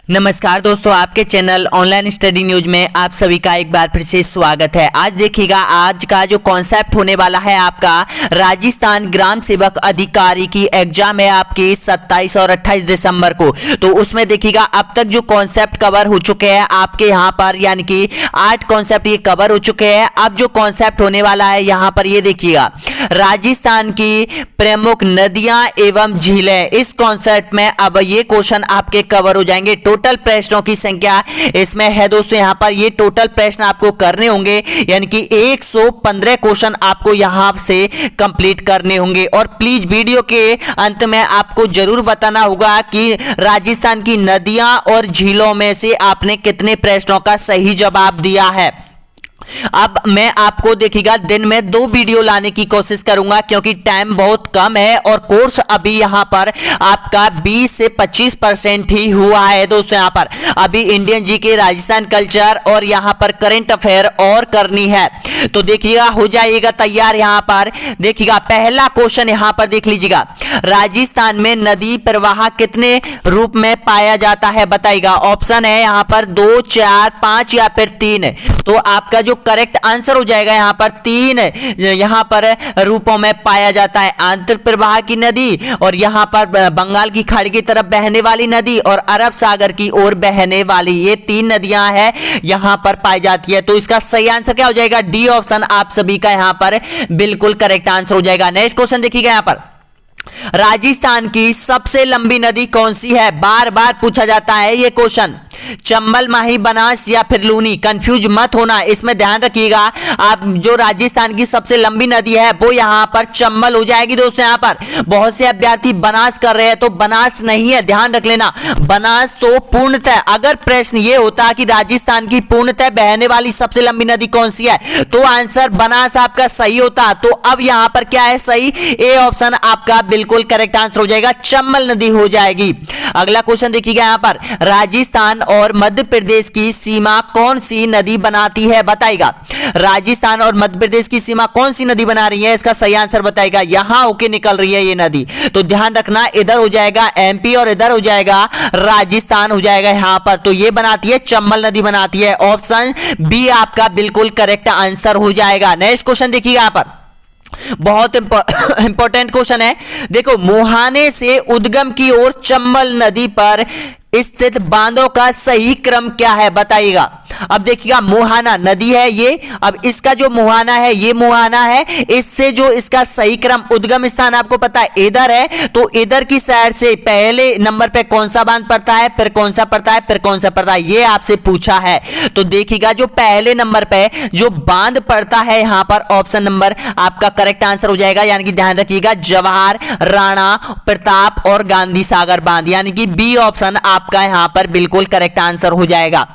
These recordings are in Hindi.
नमस्कार दोस्तों, आपके चैनल ऑनलाइन स्टडी न्यूज में आप सभी का एक बार फिर से स्वागत है। आज देखिएगा, आज का जो कॉन्सेप्ट होने वाला है आपका राजस्थान ग्राम सेवक अधिकारी की एग्जाम है आपकी 27 और 28 दिसंबर को। तो उसमें देखिएगा अब तक जो कॉन्सेप्ट कवर हो चुके हैं आपके यहाँ पर, यानी कि 8 कॉन्सेप्ट ये कवर हो चुके हैं। अब जो कॉन्सेप्ट होने वाला है यहाँ पर ये देखिएगा, राजस्थान की प्रमुख नदियां एवं झीलें। इस कॉन्सेप्ट में अब ये क्वेश्चन आपके कवर हो जाएंगे। टोटल प्रश्नों की संख्या इसमें है दोस्तों, यहां पर ये टोटल प्रश्न आपको करने होंगे, यानी कि 115 क्वेश्चन आपको यहां से कंप्लीट करने होंगे। और प्लीज वीडियो के अंत में आपको जरूर बताना होगा कि राजस्थान की नदियां और झीलों में से आपने कितने प्रश्नों का सही जवाब दिया है। अब मैं आपको देखिएगा दिन में 2 वीडियो लाने की कोशिश करूंगा, क्योंकि टाइम बहुत कम है और कोर्स अभी यहां पर आपका 20 से 25% ही हुआ है दोस्तों। यहां पर अभी इंडियन जीके, राजस्थान कल्चर और यहां पर करंट अफेयर और करनी है। तो देखिएगा हो जाइएगा तैयार। यहां पर देखिएगा पहला क्वेश्चन यहां पर देख लीजिएगा, राजस्थान में नदी प्रवाह कितने रूप में पाया जाता है बताइएगा। ऑप्शन है यहां पर 2, 4, 5 या फिर 3। तो आपका जो करेक्ट आंसर हो जाएगा यहां पर 3 यहां पर रूपों में पाया जाता है। आंतर प्रवाह की नदी, और यहां पर बंगाल की खाड़ी की तरफ बहने वाली नदी, और अरब सागर की ओर बहने वाली, ये 3 नदियां हैं यहां पर पाई जाती है। तो इसका सही आंसर क्या हो जाएगा? डी ऑप्शन आप सभी का यहां पर बिल्कुल करेक्ट आंसर हो जाएगा। नेक्स्ट क्वेश्चन देखिएगा, यहां पर राजस्थान की सबसे लंबी नदी कौन सी है? बार बार पूछा जाता है ये क्वेश्चन। चंबल, माही, बनास या फिर लूनी। कंफ्यूज मत होना, इसमें ध्यान रखिएगा। आप जो राजस्थान की सबसे लंबी नदी है वो यहां पर चंबल हो जाएगी दोस्तों। यहां पर बहुत से अभ्यर्थी बनास कर रहे हैं, तो बनास नहीं है, ध्यान रख लेना। बनास तो पूर्णतः, अगर प्रश्न ये होता कि राजस्थान की पूर्णतः बहने वाली सबसे लंबी नदी कौन सी है, तो आंसर बनास आपका सही होता। तो अब यहां पर क्या है सही? ए ऑप्शन आपका बिल्कुल करेक्ट आंसर हो जाएगा, चंबल नदी हो जाएगी। अगला क्वेश्चन देखिएगा, यहां पर राजस्थान और मध्य प्रदेश की सीमा कौन सी नदी बनाती है बताइएगा। राजस्थान और मध्य प्रदेश की सीमा कौन सी नदी बना रही है, इसका सही आंसर बताइएगा। यहां होके निकल रही है ये नदी, तो ध्यान रखना, इधर हो जाएगा एमपी और इधर हो जाएगा राजस्थान हो जाएगा यहां पर। तो ये बनाती है चंबल नदी बनाती है। ऑप्शन बी आपका बिल्कुल करेक्ट आंसर हो जाएगा। नेक्स्ट क्वेश्चन देखिएगा, यहां पर बहुत इंपॉर्टेंट क्वेश्चन है। देखो, मुहाने से उद्गम की ओर चंबल नदी पर स्थित बांधों का सही क्रम क्या है बताइएगा। अब देखिएगा, मुहाना नदी है ये, अब इसका जो मुहाना है ये मुहाना है, इससे जो इसका सही क्रम उद्गम स्थान आपको पता है इधर है, तो इधर की साइड से पहले नंबर पे कौन सा बांध पड़ता है, फिर कौन सा पड़ता है, फिर कौन सा पड़ता है, ये आपसे पूछा है। तो देखिएगा जो पहले नंबर पे जो बांध पड़ता है यहां पर ऑप्शन नंबर आपका करेक्ट आंसर हो जाएगा, यानी कि ध्यान रखिएगा जवाहर, राणा प्रताप और गांधी सागर बांध, यानी कि बी ऑप्शन आपका यहां पर बिल्कुल करेक्ट आंसर हो जाएगा।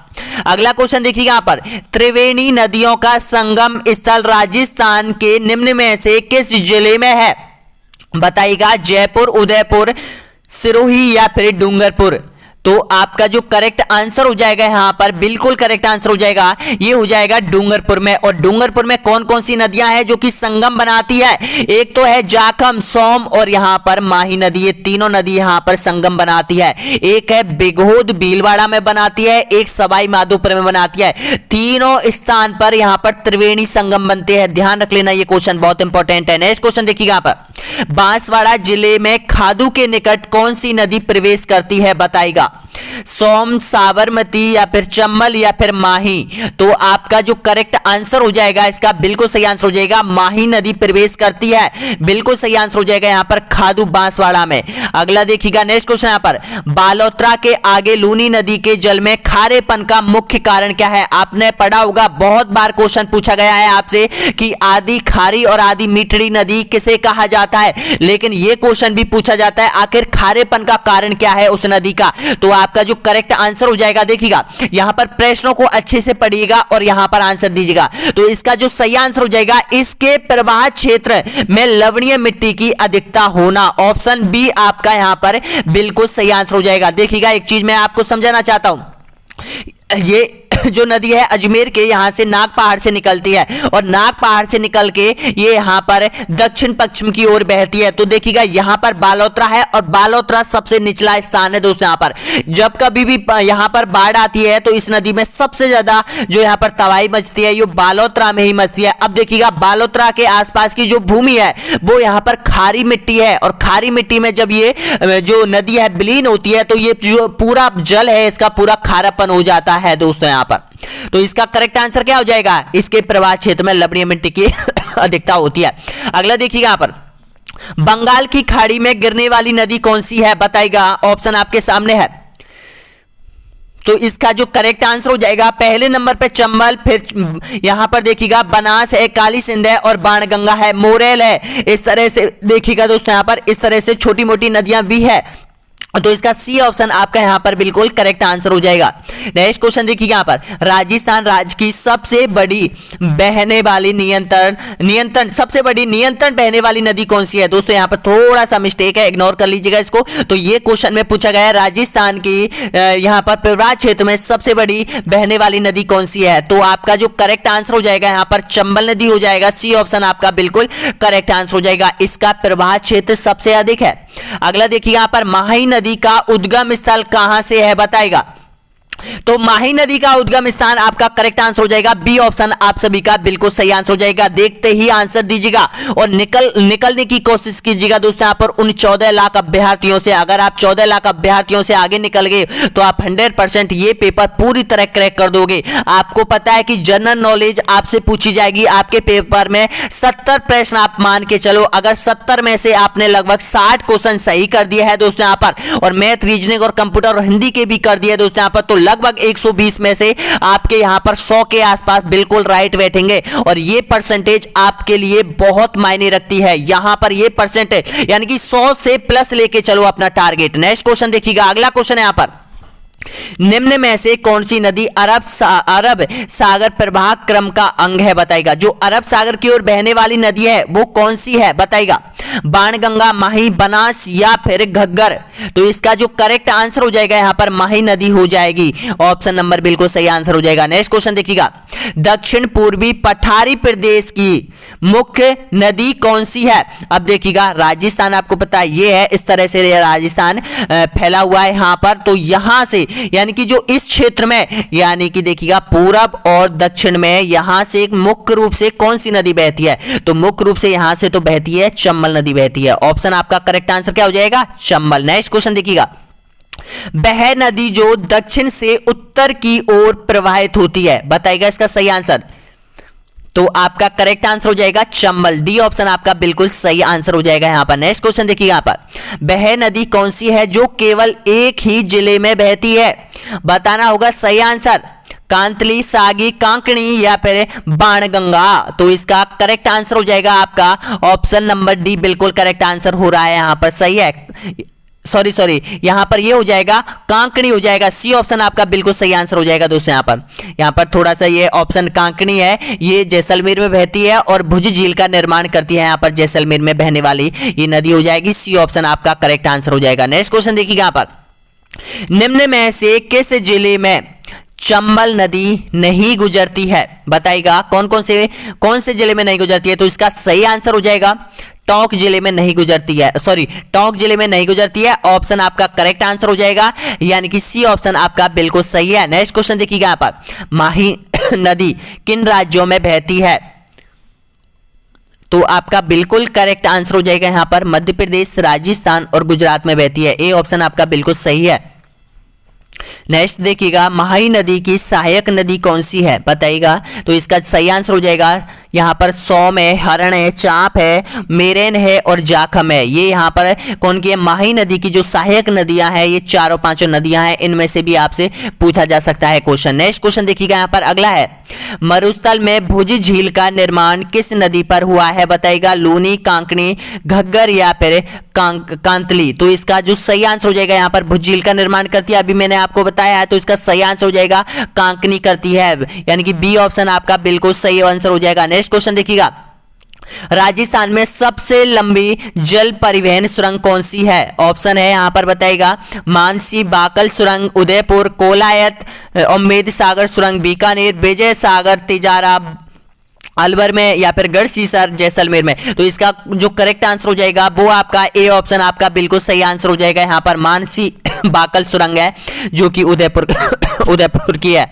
अगला क्वेश्चन देखिए, यहां पर त्रिवेणी नदियों का संगम स्थल राजस्थान के निम्न में से किस जिले में है बताइएगा। जयपुर, उदयपुर, सिरोही या फिर डूंगरपुर। तो आपका जो करेक्ट आंसर हो जाएगा यहां पर बिल्कुल करेक्ट आंसर हो जाएगा, ये हो जाएगा डूंगरपुर में। और डूंगरपुर में कौन कौन सी नदियां हैं जो कि संगम बनाती है? एक तो है जाखम, सोम और यहां पर माही नदी, ये तीनों नदी यहां पर संगम बनाती है। एक है बिघोद, भीलवाड़ा में बनाती है, एक सवाई माधोपुर में बनाती है। तीनों स्थान पर यहां पर त्रिवेणी संगम बनते हैं, ध्यान रख लेना, ये क्वेश्चन बहुत इंपॉर्टेंट है। नेक्स्ट क्वेश्चन देखिएगा, यहां पर बांसवाड़ा जिले में खादू के निकट कौन सी नदी प्रवेश करती है बताइएगा। सोम, साबरमती या फिर चंबल या फिर माही। तो आपका जो करेक्ट आंसर हो जाएगा इसका बिल्कुल सही आंसर हो जाएगा, माही नदी प्रवेश करती है, बिल्कुल सही आंसर हो जाएगा यहां पर खादू बांसवाड़ा में। अगला देखिएगा, नेक्स्ट क्वेश्चन यहां पर बालोतरा के आगे लूनी नदी के जल में खारेपन का मुख्य कारण क्या है? आपने पढ़ा होगा, बहुत बार क्वेश्चन पूछा गया है आपसे कि आदि खारी और आदि मीठड़ी नदी किसे कहा जाता है, लेकिन यह क्वेश्चन भी पूछा जाता है आखिर खारेपन का कारण क्या है उस नदी का। तो आपका जो करेक्ट आंसर हो जाएगा, देखिएगा यहां पर प्रश्नों को अच्छे से पढ़िएगा और यहां पर आंसर दीजिएगा। तो इसका जो सही आंसर हो जाएगा, इसके प्रवाह क्षेत्र में लवणीय मिट्टी की अधिकता होना। ऑप्शन बी आपका यहां पर बिल्कुल सही आंसर हो जाएगा। देखिएगा, एक चीज मैं आपको समझाना चाहता हूं, ये जो नदी है अजमेर के यहाँ से नाग पहाड़ से निकलती है और नाग पहाड़ से निकल के ये यहाँ पर दक्षिण पश्चिम की ओर बहती है। तो देखिएगा यहाँ पर बालोतरा है और बालोतरा सबसे निचला स्थान है दोस्तों। यहाँ पर जब कभी भी यहाँ पर बाढ़ आती है तो इस नदी में सबसे ज्यादा जो यहाँ पर तबाही मचती है ये बालोतरा में ही मचती है। अब देखिएगा बालोतरा के आसपास की जो भूमि है वो यहाँ पर खारी मिट्टी है और खारी मिट्टी में जब ये जो नदी है विलीन होती है तो ये जो पूरा जल है इसका पूरा खारापन हो जाता है दोस्तों यहाँ पर। तो इसका करेक्ट आंसर क्या हो जाएगा? इसके प्रवाह क्षेत्र में लवणीय मिट्टी की अधिकता होती है। अगला देखिएगा यहाँ पर बंगाल की खाड़ी में गिरने वाली नदी कौन सी है बताइएगा। ऑप्शन आपके सामने है। तो इसका जो करेक्ट आंसर हो जाएगा पहले नंबर पे चंबल, फिर यहां पर देखिएगा बनास है, काली सिंध है और बाणगंगा है, मोरेल है। इस तरह से देखिएगा दोस्तों यहाँ पर इस तरह से छोटी मोटी नदियां भी है। तो इसका सी ऑप्शन आपका यहां पर बिल्कुल करेक्ट आंसर हो जाएगा। नेक्स्ट क्वेश्चन देखिए यहां पर राजस्थान राज्य की सबसे बड़ी बहने वाली सबसे बड़ी नियंत्रण बहने वाली नदी कौन सी है? दोस्तों यहां पर थोड़ा सा मिस्टेक है, इग्नोर कर लीजिएगा इसको। तो ये क्वेश्चन में पूछा गया है राजस्थान की यहां पर प्रवाह क्षेत्र में सबसे बड़ी बहने वाली नदी कौन सी है? तो आपका जो करेक्ट आंसर हो जाएगा यहां पर चंबल नदी हो जाएगा। सी ऑप्शन आपका बिल्कुल करेक्ट आंसर हो जाएगा। इसका प्रवाह क्षेत्र सबसे अधिक है। अगला देखिए यहां पर माही नदी का उद्गम स्थल कहां से है बताएगा। तो माही नदी का उद्गम स्थान आपका करेक्ट आंसर हो जाएगा। बी ऑप्शन आप सभी का बिल्कुल सही आंसर हो जाएगा। देखते ही आंसर दीजिएगा और निकलने की कोशिश कीजिएगा दोस्तों यहाँ पर उन 14 लाख अभ्यर्थियों से। अगर आप 14 लाख अभ्यर्थियों से आगे निकल गए तो आप 100% ये पेपर पूरी तरह क्रैक कर दोगे। आपको पता है कि जनरल नॉलेज आपसे पूछी जाएगी। आपके पेपर में 70 प्रश्न आप मान के चलो, अगर 70 में से आपने लगभग 60 क्वेश्चन सही कर दिए है दोस्तों यहाँ पर, और मैथ, रीजनिंग और कंप्यूटर और हिंदी के भी कर दिए दोस्तों यहाँ पर, तो लगभग 120 में से आपके यहां पर 100 के आसपास बिल्कुल राइट बैठेंगे। और ये परसेंटेज आपके लिए बहुत मायने रखती है। यहां पर ये परसेंटेज यानी कि 100 से प्लस लेके चलो अपना टारगेट। नेक्स्ट क्वेश्चन देखिएगा, अगला क्वेश्चन है यहां पर निम्न में से कौन सी नदी अरब सागर प्रवाह क्रम का अंग है बताएगा। जो अरब सागर की ओर बहने वाली नदी है वो कौन सी है बताएगा। बाणगंगा, माही, बनास या फिर घग्गर। तो इसका जो करेक्ट आंसर हो जाएगा यहां पर माही नदी हो जाएगी। ऑप्शन नंबर बिल्कुल सही आंसर हो जाएगा। नेक्स्ट क्वेश्चन देखिएगा, दक्षिण पूर्वी पठारी प्रदेश की मुख्य नदी कौन सी है। अब देखिएगा राजस्थान आपको पता है ये है, इस तरह से राजस्थान फैला हुआ है यहां पर। तो यहां से यानी कि जो इस क्षेत्र में यानी कि देखिएगा पूरब और दक्षिण में यहां से एक मुख्य रूप से कौन सी नदी बहती है। तो मुख्य रूप से यहां से तो बहती है चंबल नदी बहती है। ऑप्शन आपका करेक्ट आंसर क्या हो जाएगा? चंबल। नेक्स्ट क्वेश्चन देखिएगा, वह नदी जो दक्षिण से उत्तर की ओर प्रवाहित होती है बताइएगा इसका सही आंसर। तो आपका करेक्ट आंसर हो जाएगा चंबल। डी ऑप्शन आपका बिल्कुल सही आंसर हो जाएगा यहां पर। नेक्स्ट क्वेश्चन देखिए यहां पर, वह नदी कौन सी है जो केवल एक ही जिले में बहती है बताना होगा सही आंसर। कांतली, सागी, कांकणी या फिर बाणगंगा। तो इसका करेक्ट आंसर हो जाएगा आपका ऑप्शन नंबर डी बिल्कुल करेक्ट आंसर हो रहा है यहां पर, सही है। सॉरी यहां पर ये हो जाएगा कांकणी हो जाएगा। सी ऑप्शन आपका बिल्कुल सही आंसर हो जाएगा दोस्तों। यहां पर थोड़ा सा ये ऑप्शन कांकणी है, ये जैसलमेर में बहती है और भुज झील का निर्माण करती है यहां पर जैसलमेर में बहने वाली ये नदी हो जाएगी। सी ऑप्शन आपका करेक्ट आंसर हो जाएगा। नेक्स्ट क्वेश्चन देखिएगा यहां पर, निम्न में से किस जिले में चंबल नदी नहीं गुजरती है बताइएगा। कौन से जिले में नहीं गुजरती है। तो इसका सही आंसर हो जाएगा टोंक जिले में नहीं गुजरती है। टोंक जिले में नहीं गुजरती है। ऑप्शन आपका करेक्ट आंसर हो जाएगा, यानी कि सी ऑप्शन आपका बिल्कुल सही है। नेक्स्ट क्वेश्चन देखिएगा यहां पर, माही नदी किन राज्यों में बहती है। तो आपका बिल्कुल करेक्ट आंसर हो जाएगा यहां पर मध्य प्रदेश, राजस्थान और गुजरात में बहती है। ए ऑप्शन आपका बिल्कुल सही है। नेक्स्ट देखिएगा, माही नदी की सहायक नदी कौन सी है बताइएगा। तो इसका सही आंसर हो जाएगा यहाँ पर सोम है, हरण है, चांप है, मेरेन है और जाखम है। ये यहाँ पर कौन की है, माही नदी की जो सहायक नदियां हैं ये चारों पांचों नदियां हैं, इनमें से भी आपसे पूछा जा सकता है क्वेश्चन। नेक्स्ट क्वेश्चन देखिएगा यहाँ पर अगला है, मरुस्थल में भुज झील का निर्माण किस नदी पर हुआ है बताइएगा। लूनी, कांकणी, घग्गर या फिर कांतली। तो इसका जो सही आंसर हो जाएगा यहाँ पर भुज झील का निर्माण करती है, अभी मैंने आपको बताया है। तो इसका सही आंसर हो जाएगा कांकनी करती है, यानी कि बी ऑप्शन आपका बिल्कुल सही आंसर हो जाएगा। नेक्स्ट क्वेश्चन देखिएगा, राजस्थान में सबसे लंबी जल परिवहन सुरंग कौन सी है? ऑप्शन है यहां पर बताइएगा मानसी बाकल सुरंग, उदयपुर, कोलायत, उम्मेद सागर सुरंग बीकानेर, विजय सागर तिजारा अलवर में, या फिर गढ़सीसर जैसलमेर में। तो इसका जो करेक्ट आंसर हो जाएगा वो आपका ए ऑप्शन आपका बिल्कुल सही आंसर हो जाएगा। यहां पर मानसी बाकल सुरंग है जो कि उदयपुर उदयपुर की है।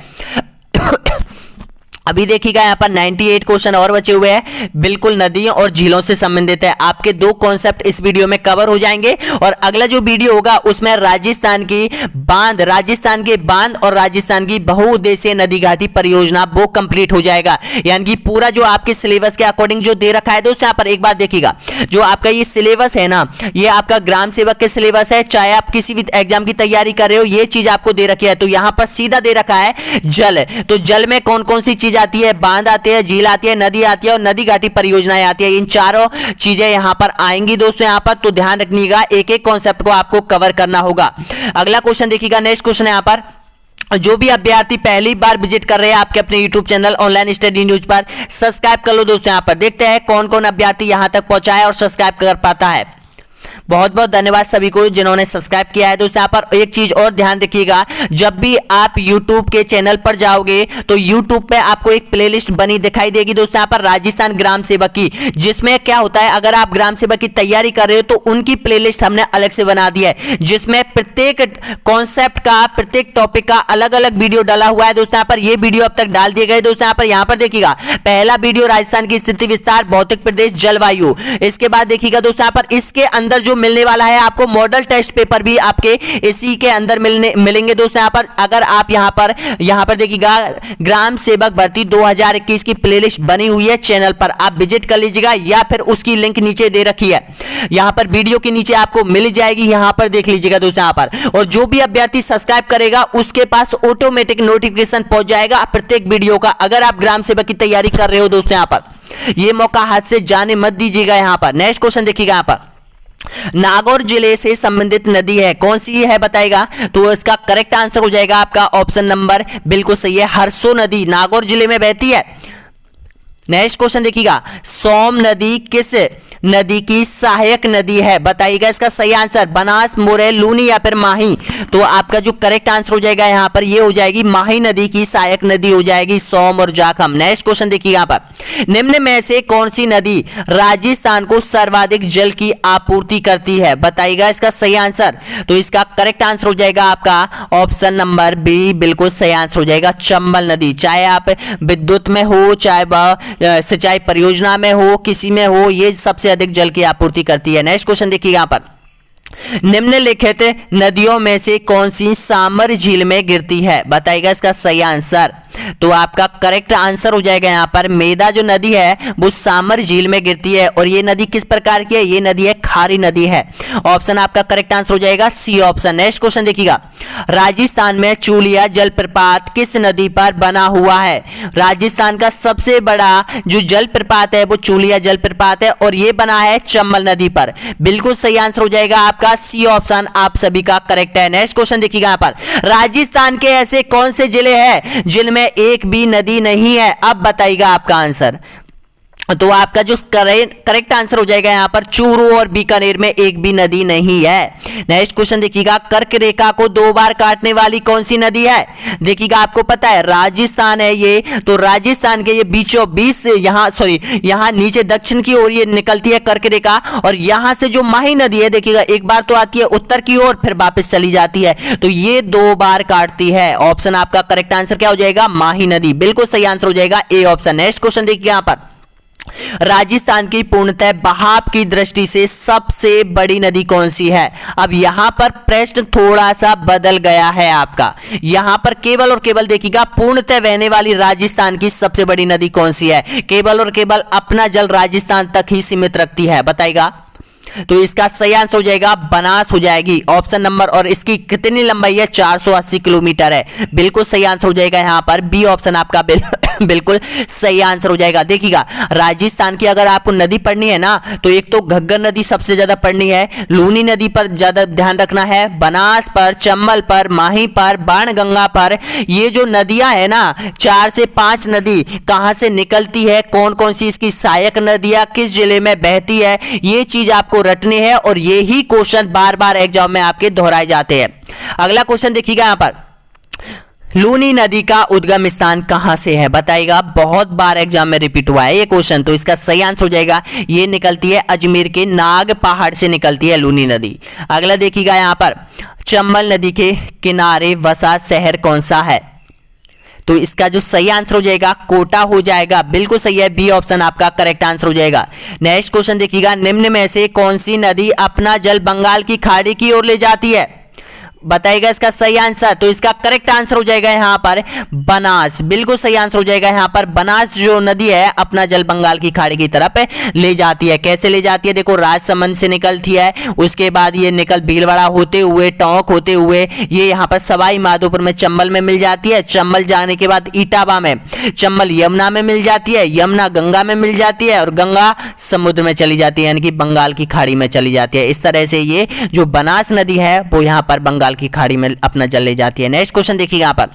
अभी देखिएगा यहाँ पर 98 क्वेश्चन और बचे हुए हैं, बिल्कुल नदियों और झीलों से संबंधित है। आपके दो कॉन्सेप्ट इस वीडियो में कवर हो जाएंगे और अगला जो वीडियो होगा उसमें राजस्थान के बांध और राजस्थान की बहुउद्देशीय नदी घाटी परियोजना वो कंप्लीट हो जाएगा। यानी कि पूरा जो आपके सिलेबस के अकॉर्डिंग जो दे रखा है दोस्तों, यहाँ पर एक बार देखिएगा जो आपका ये सिलेबस है ना, ये आपका ग्राम सेवक के सिलेबस है। चाहे आप किसी भी एग्जाम की तैयारी कर रहे हो, ये चीज आपको दे रखी है। तो यहाँ पर सीधा दे रखा है जल, तो जल में कौन कौन सी चीज आती है? बांध आती है, झील आती है, नदी आती है और नदी घाटी परियोजनाएं आती है। इन चारों चीजें यहां पर आएंगी दोस्तों यहां पर, तो ध्यान रखिएगा एक एक कॉन्सेप्ट को आपको कवर करना होगा। अगला क्वेश्चन देखिएगा, नेक्स्ट क्वेश्चन है यहां पर जो भी अभ्यर्थी पहली बार विजिट कर रहे हैं आपके अपने YouTube channel online study news पर, सब्सक्राइब कर लो दोस्तों। यहां पर देखते हैं कौन कौन अभ्यर्थी यहां तक पहुंचा है और सब्सक्राइब कर पाता है। बहुत बहुत धन्यवाद सभी को जिन्होंने सब्सक्राइब किया है दोस्तों। यहाँ पर एक चीज और ध्यान रखिएगा, जब भी आप YouTube के चैनल पर जाओगे तो YouTube पे आपको एक प्लेलिस्ट बनी दिखाई देगी दोस्तों यहाँ पर राजस्थान ग्राम सेवक की, जिसमें क्या होता है अगर आप ग्राम सेवक की तैयारी कर रहे हो तो उनकी प्लेलिस्ट हमने अलग से बना दी है, जिसमें प्रत्येक कॉन्सेप्ट का प्रत्येक टॉपिक का अलग अलग वीडियो डाला हुआ है दोस्तों। यहाँ पर ये वीडियो अब तक डाल दिए गए दोस्तों। यहाँ पर देखिएगा पहला वीडियो राजस्थान की स्थिति विस्तार, भौतिक प्रदेश, जलवायु। इसके बाद देखिएगा दोस्तों यहाँ पर इसके अंदर जो मिलने वाला है आपको मॉडल टेस्ट पेपर भी आपके इसी के अंदर मिलेंगे दोस्तों। यहां पर अगर आप यहां पर देखिएगा ग्राम सेवक भर्ती 2021 की प्लेलिस्ट बनी हुई है चैनल पर, आप विजिट कर लीजिएगा या फिर उसकी लिंक नीचे दे रखी है, यहां पर वीडियो के नीचे आपको मिल जाएगी, यहां पर देख लीजिएगा दोस्तों यहां पर। और जो भी अभ्यर्थी सब्सक्राइब करेगा उसके पास ऑटोमेटिक नोटिफिकेशन पहुंच जाएगा प्रत्येक वीडियो का। अगर आप ग्राम सेवक की तैयारी कर रहे हो दोस्तों यहां पर यह मौका हाथ से जाने मत दीजिएगा। यहां पर नेक्स्ट क्वेश्चन देखिएगा, यहां पर नागौर जिले से संबंधित नदी है कौन सी है बताएगा? तो इसका करेक्ट आंसर हो जाएगा आपका ऑप्शन नंबर बिल्कुल सही है, हरसो नदी नागौर जिले में बहती है। नेक्स्ट क्वेश्चन देखिएगा, सोम नदी किस नदी की सहायक नदी है बताइएगा? इसका सही आंसर बनास, मोरे, लूनी या फिर माही। तो आपका जो करेक्ट आंसर हो जाएगा यहां पर ये हो जाएगी माही नदी की सहायक नदी हो जाएगी सोम और जाखम। नेक्स्ट क्वेश्चन देखिए यहां पर, निम्न में से कौन सी नदी राजस्थान को सर्वाधिक जल की आपूर्ति करती है बताइएगा? इसका सही आंसर, तो इसका करेक्ट आंसर हो जाएगा आपका ऑप्शन नंबर बी, बिल्कुल सही आंसर हो जाएगा चंबल नदी। चाहे आप विद्युत में हो, चाहे सिंचाई परियोजना में हो, किसी में हो, ये सबसे अधिक जल की आपूर्ति करती है। नेक्स्ट क्वेश्चन देखिए यहां पर, निम्नलिखित नदियों में से कौन सी सामर झील में गिरती है बताइएगा? इसका सही आंसर, तो आपका करेक्ट आंसर हो जाएगा यहां पर मेदा जो नदी है वो सामर झील में गिरती है। और ये नदी किस प्रकार की है? ये नदी है खारी नदी है। ऑप्शन आपका करेक्ट आंसर हो जाएगा सी ऑप्शन। नेक्स्ट क्वेश्चन देखिएगा, राजस्थान में चूलिया जलप्रपात किस नदी पर बना हुआ है? राजस्थान का सबसे बड़ा जो जलप्रपात है वो चूलिया जलप्रपात है और ये बना है चंबल नदी पर। बिल्कुल सही आंसर हो जाएगा आपका सी ऑप्शन, आप सभी का करेक्ट है। नेक्स्ट क्वेश्चन देखिएगा यहां पर, राजस्थान के ऐसे कौन से जिले हैं जिनमें एक भी नदी नहीं है? अब बताइएगा आपका आंसर। तो आपका जो करेक्ट आंसर हो जाएगा यहां पर चूरू और बीकानेर में एक भी नदी नहीं है। नेक्स्ट क्वेश्चन देखिएगा, कर्क रेखा को 2 बार काटने वाली कौन सी नदी है? देखिएगा आपको पता है राजस्थान है ये, तो राजस्थान के ये बीचों बीच यहां नीचे दक्षिण की ओर ये निकलती है कर्क रेखा, और यहां से जो माही नदी है देखिएगा एक बार तो आती है उत्तर की ओर फिर वापस चली जाती है, तो ये 2 बार काटती है। ऑप्शन आपका करेक्ट आंसर क्या हो जाएगा? माही नदी, बिल्कुल सही आंसर हो जाएगा ए ऑप्शन। नेक्स्ट क्वेश्चन देखिए यहां पर, राजस्थान की पूर्णतः बहाव की दृष्टि से सबसे बड़ी नदी कौन सी है? अब यहां पर प्रश्न थोड़ा सा बदल गया है आपका, यहां पर केवल और केवल देखिएगा पूर्णतः बहने वाली राजस्थान की सबसे बड़ी नदी कौन सी है? केवल और केवल अपना जल राजस्थान तक ही सीमित रखती है बताइएगा? तो इसका सही आंसर हो जाएगा बनास हो जाएगी ऑप्शन नंबर, और इसकी कितनी लंबाई है? 480 किलोमीटर है। बिल्कुल सही आंसर हो जाएगा यहां पर बी ऑप्शन आपका बिल्कुल सही आंसर हो जाएगा। देखिएगा राजस्थान की अगर आपको नदी पढ़नी है ना तो एक तो घग्गर नदी सबसे ज्यादा पढ़नी है, लूनी नदी पर ज्यादा ध्यान रखना है, बनास पर, चंबल पर, माही पर, बाणगंगा पर। ये जो नदियां है ना 4 से 5 नदी कहां से निकलती है, कौन कौन सी इसकी सहायक नदियां किस जिले में बहती है, ये चीज आपको रटनी है और यही क्वेश्चन बार बार एग्जाम में आपके दोहराए जाते हैं। अगला क्वेश्चन देखिएगा यहां पर, लूनी नदी का उद्गम स्थान कहां से है बताइएगा। बहुत बार एग्जाम में रिपीट हुआ है ये क्वेश्चन, तो इसका सही आंसर हो जाएगा ये निकलती है अजमेर के नाग पहाड़ से निकलती है लूनी नदी। अगला देखिएगा यहां पर, चंबल नदी के किनारे वसा शहर कौन सा है, तो इसका जो सही आंसर हो जाएगा कोटा हो जाएगा। बिल्कुल सही है, बी ऑप्शन आपका करेक्ट आंसर हो जाएगा। नेक्स्ट क्वेश्चन देखिएगा, निम्न में से कौन सी नदी अपना जल बंगाल की खाड़ी की ओर ले जाती है, बताइएगा इसका सही आंसर। तो इसका करेक्ट आंसर हो जाएगा यहां पर बनास। बिल्कुल सही आंसर हो जाएगा यहां पर, बनास जो नदी है अपना जल बंगाल की खाड़ी की तरफ ले जाती है। कैसे ले जाती है, देखो राजसमंद से निकलती है, उसके बाद ये निकल भीलवाड़ा होते हुए टोंक होते हुए ये यहां पर सवाई माधोपुर में चंबल में मिल जाती है, चंबल जाने के बाद इटावा में, चंबल यमुना में मिल जाती है, यमुना गंगा में मिल जाती है और गंगा समुद्र में चली जाती है, यानी कि बंगाल की खाड़ी में चली जाती है। इस तरह से ये जो बनास नदी है वो यहां पर बंगाल की खाड़ी में अपना जल ले जाती है। नेक्स्ट क्वेश्चन देखिए यहां पर,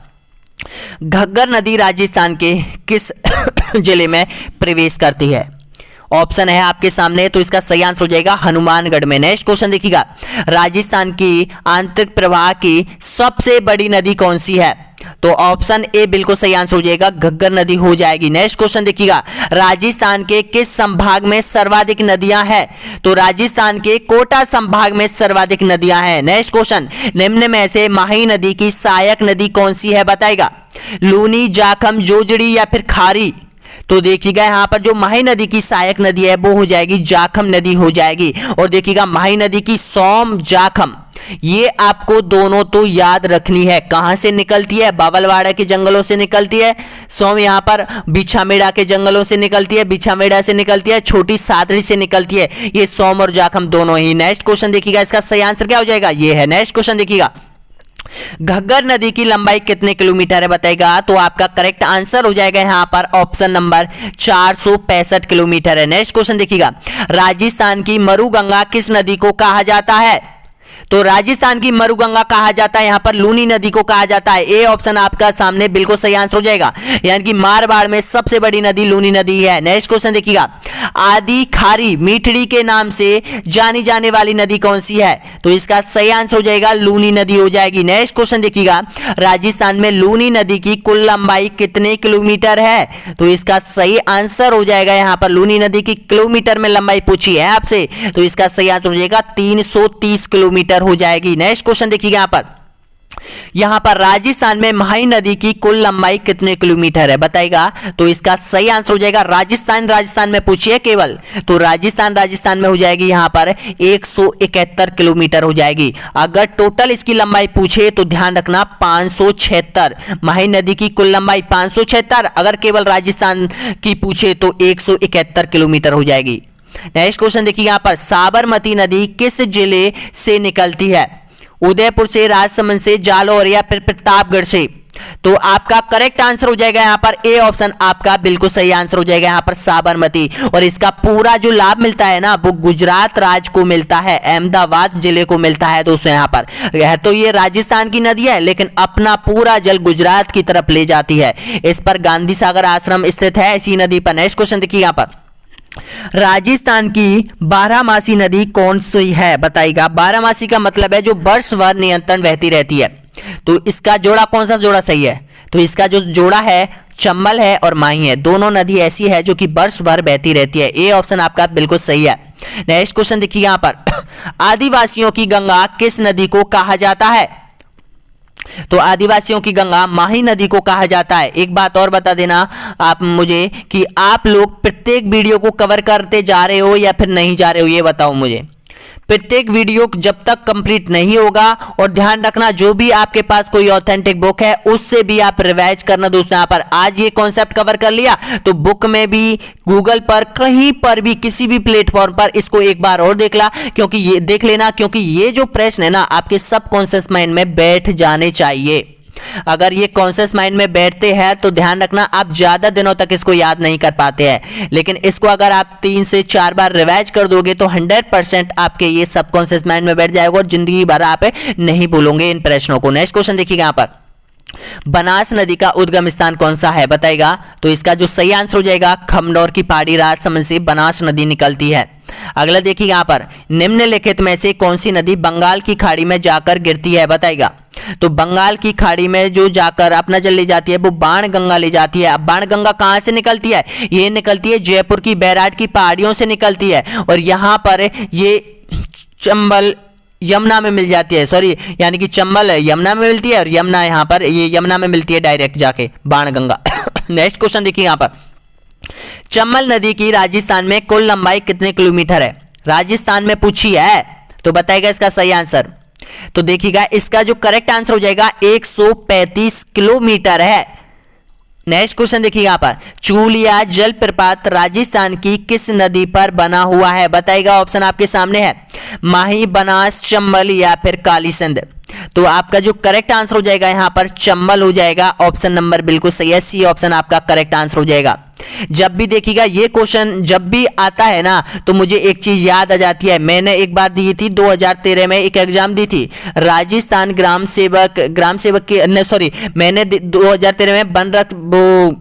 घग्गर नदी राजस्थान के किस जिले में प्रवेश करती है, ऑप्शन है आपके सामने, तो इसका सही आंसर हो जाएगा हनुमानगढ़ में। नेक्स्ट क्वेश्चन देखिएगा, राजस्थान की आंतरिक प्रवाह की सबसे बड़ी नदी कौन सी है, तो ऑप्शन ए बिल्कुल सही आंसर हो जाएगा घग्गर नदी हो जाएगी। नेक्स्ट क्वेश्चन देखिएगा, राजस्थान के किस संभाग में सर्वाधिक नदियां हैं, तो राजस्थान के कोटा संभाग में सर्वाधिक नदियां हैं। नेक्स्ट क्वेश्चन, निम्न में से माही नदी की सहायक नदी कौन सी है बताएगा, लूनी, जाखम, जोजड़ी या फिर खारी, तो देखिएगा यहां पर जो माही नदी की सहायक नदी है वो हो जाएगी जाखम नदी हो जाएगी। और देखिएगा माही नदी की सोम, जाखम, ये आपको दोनों तो याद रखनी है। कहां से निकलती है, बावलवाड़ा के जंगलों से निकलती है, सोम यहां पर बिछामेड़ा के जंगलों से निकलती है, बिछामेड़ा से निकलती है, छोटी सादड़ी से निकलती है, ये सोम और जाखम दोनों ही। नेक्स्ट क्वेश्चन देखिएगा, इसका सही आंसर क्या हो जाएगा, ये है। नेक्स्ट क्वेश्चन देखिएगा, घग्गर नदी की लंबाई कितने किलोमीटर है बताएगा, तो आपका करेक्ट आंसर हो जाएगा यहां पर ऑप्शन नंबर 465 किलोमीटर है। नेक्स्ट क्वेश्चन देखिएगा, राजस्थान की मरुगंगा किस नदी को कहा जाता है, तो राजस्थान की मरुगंगा कहा जाता है यहां पर लूनी नदी को कहा जाता है। ए ऑप्शन आपका सामने बिल्कुल सही आंसर हो जाएगा, यानी कि मारवाड़ में सबसे बड़ी नदी लूनी नदी है। नेक्स्ट क्वेश्चन देखिएगा, आदि खारी मीठड़ी के नाम से जानी जाने वाली नदी कौन सी है, तो इसका सही आंसर हो जाएगा लूनी नदी हो जाएगी। नेक्स्ट क्वेश्चन देखिएगा, राजस्थान में लूनी नदी की कुल लंबाई कितने किलोमीटर है, तो इसका सही आंसर हो जाएगा यहां पर लूनी नदी की किलोमीटर में लंबाई पूछी है आपसे, तो इसका सही आंसर हो जाएगा 330 किलोमीटर हो जाएगी। नेक्स्ट क्वेश्चन देखिएगा यहां पर राजस्थान में माही नदी की कुल लंबाई कितने किलोमीटर है बताएगा, तो इसका सही आंसर हो जाएगा राजस्थान में पूछिए केवल, तो राजस्थान में हो जाएगी यहां पर 171 किलोमीटर हो जाएगी। अगर टोटल इसकी लंबाई पूछे तो ध्यान रखना 576, माही नदी की कुल लंबाई 576, अगर केवल राजस्थान की पूछे तो 171 किलोमीटर हो जाएगी। नेक्स्ट क्वेश्चन देखिए यहां पर, साबरमती नदी किस जिले से निकलती है, उदयपुर से, राजसमंद से, जालौर या फिर प्रतापगढ़ से, तो आपका करेक्ट आंसर हो जाएगा यहां पर ए ऑप्शन आपका बिल्कुल सही आंसर हो जाएगा यहां पर साबरमती। और इसका पूरा जो लाभ मिलता है ना वो गुजरात राज्य को मिलता है, अहमदाबाद जिले को मिलता है दोस्तों। यहां पर है तो ये राजस्थान की नदी है लेकिन अपना पूरा जल गुजरात की तरफ ले जाती है। इस पर गांधी सागर आश्रम स्थित है इसी नदी पर। नेक्स्ट क्वेश्चन देखिए यहां पर, राजस्थान की बारहमासी नदी कौन सी है बताइएगा। बारहमासी का मतलब है जो वर्ष भर निरंतर बहती रहती है, तो इसका जोड़ा कौन सा जोड़ा सही है, तो इसका जो जोड़ा है चंबल है और माही है, दोनों नदी ऐसी है जो कि वर्ष भर बहती रहती है। ए ऑप्शन आपका बिल्कुल सही है। नेक्स्ट क्वेश्चन देखिए यहां पर, आदिवासियों की गंगा किस नदी को कहा जाता है, तो आदिवासियों की गंगा माही नदी को कहा जाता है। एक बात और बता देना आप मुझे कि आप लोग प्रत्येक वीडियो को कवर करते जा रहे हो या फिर नहीं जा रहे हो, ये बताओ मुझे। प्रत्येक वीडियो जब तक कंप्लीट नहीं होगा, और ध्यान रखना जो भी आपके पास कोई ऑथेंटिक बुक है उससे भी आप रिवाइज करना दोस्तों। यहाँ पर आज ये कॉन्सेप्ट कवर कर लिया तो बुक में भी, गूगल पर, कहीं पर भी, किसी भी प्लेटफॉर्म पर इसको एक बार और देख लेना, क्योंकि ये जो प्रश्न है ना आपके सबकॉन्शियस माइंड में बैठ जाने चाहिए। अगर ये कॉन्शियस माइंड में बैठते हैं तो ध्यान रखना आप ज़्यादा दिनों तक इसको याद नहीं कर पाते हैं, लेकिन इसको अगर आप 3 से 4 बार रिवाइज कर दोगे तो 100% आपके ये सबकॉन्शियस माइंड में बैठ जाएगा और जिंदगी भर आप नहीं भूलोगे इन प्रश्नों को। नेक्स्ट क्वेश्चन देखिएगा यहाँ पर, बनास नदी का उद्गम स्थान कौन सा है बताएगा। तो इसका जो सही आंसर हो जाएगा खमनौर की पहाड़ी राजसमंद से बनास नदी निकलती है। अगला देखिए यहाँ पर, निम्नलिखित में से कौन सी नदी बंगाल की खाड़ी में जाकर गिरती है बताएगा। तो बंगाल की खाड़ी में जो जाकर अपना जल ले जाती है वो बाणगंगा ले जाती है। अब बाणगंगा कहाँ से निकलती है, ये निकलती है जयपुर की बैराट की पहाड़ियों से निकलती है और यहाँ पर ये चंबल यमुना में मिल जाती है, सॉरी यानी कि चंबल यमुना में मिलती है और यमुना यहाँ पर ये यमुना में मिलती है डायरेक्ट जाके बाणगंगा। नेक्स्ट क्वेश्चन देखिए यहाँ पर, चंबल नदी की राजस्थान में कुल लंबाई कितने किलोमीटर है, राजस्थान में पूछी है तो बताएगा इसका सही आंसर। तो देखिएगा इसका जो करेक्ट आंसर हो जाएगा 135 किलोमीटर है। नेक्स्ट क्वेश्चन देखिए यहाँ पर, चूलिया जलप्रपात राजस्थान की किस नदी पर बना हुआ है बताएगा। ऑप्शन आपके सामने है, माही, बनास, चंबल या फिर काली सिंध। तो आपका जो करेक्ट आंसर हो जाएगा यहाँ पर चंबल हो जाएगा। ऑप्शन नंबर बिल्कुल सही है, सी ऑप्शन आपका करेक्ट आंसर हो जाएगा। जब भी देखिएगा ये क्वेश्चन जब भी आता है ना तो मुझे एक चीज याद आ जाती है, मैंने एक बार दी थी 2013 में एक एग्जाम दी थी राजस्थान ग्राम सेवक की सॉरी मैंने 2013 में बनरख वो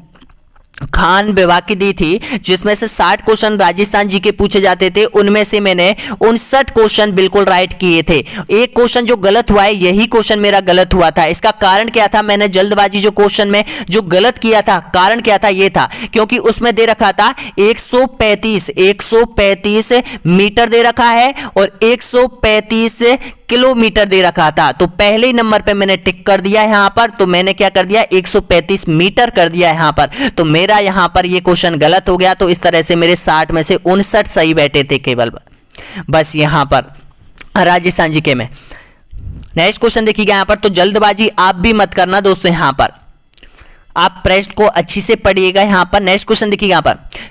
खान विभाग की दी थी, जिसमें से 60 क्वेश्चन राजस्थान जी के पूछे जाते थे। उनमें से मैंने 59 क्वेश्चन बिल्कुल राइट किए थे। एक क्वेश्चन जो गलत हुआ है यही क्वेश्चन मेरा गलत हुआ था। इसका कारण क्या था, मैंने जल्दबाजी जो क्वेश्चन में जो गलत किया था, कारण क्या था, ये था क्योंकि उसमें दे रखा था 135 मीटर दे रखा है और 135 किलोमीटर दे रखा था। तो पहले ही नंबर पे मैंने टिक कर दिया यहां पर, तो मैंने क्या कर दिया 135 मीटर कर दिया यहां पर, तो मेरा यहां पर ये क्वेश्चन गलत हो गया। तो इस तरह से मेरे 60 में से 59 सही बैठे थे केवल बस यहां पर राजस्थान जी के में। नेक्स्ट क्वेश्चन देखिएगा यहां पर, तो जल्दबाजी आप भी मत करना दोस्तों, यहां पर आप प्रश्न को अच्छी से पढ़िएगा। यहां पर नेक्स्ट क्वेश्चन देखिएगा यहां पर,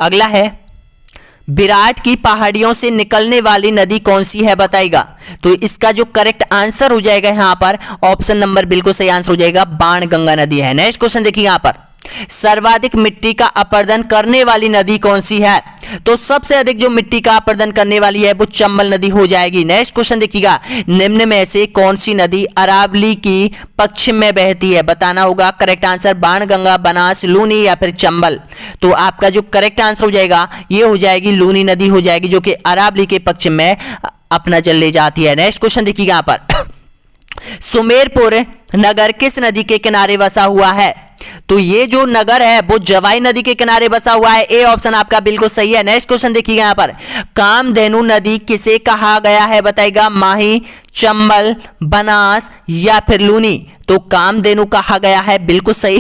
अगला है विराट की पहाड़ियों से निकलने वाली नदी कौन सी है बताएगा। तो इसका जो करेक्ट आंसर हो जाएगा यहां पर ऑप्शन नंबर बिल्कुल सही आंसर हो जाएगा, बाणगंगा नदी है। नेक्स्ट क्वेश्चन देखिए यहां पर, सर्वाधिक मिट्टी का अपरदन करने वाली नदी कौन सी है। तो सबसे अधिक जो मिट्टी का अपरदन करने वाली है वो चंबल नदी हो जाएगी। नेक्स्ट क्वेश्चन देखिएगा, निम्न में से कौन सी नदी अरावली की पश्चिम में बहती है बताना होगा। करेक्ट आंसर बाणगंगा, बनास, लूनी या फिर चंबल। तो आपका जो करेक्ट आंसर हो जाएगा ये हो जाएगी लूनी नदी हो जाएगी, जो कि अरावली के पश्चिम में अपना जल ले जाती है। नेक्स्ट क्वेश्चन देखिएगा यहाँ पर, सुमेरपुर नगर किस नदी के किनारे बसा हुआ है। तो ये जो नगर है वो जवाई नदी के किनारे बसा हुआ है, ए ऑप्शन आपका बिल्कुल सही है। नेक्स्ट क्वेश्चन देखिएगा यहाँ पर, कामधेनु नदी किसे कहा गया है बताएगा, माही, चंबल, बनास या फिर लूनी। तो कामधेनु कहा गया है, बिल्कुल सही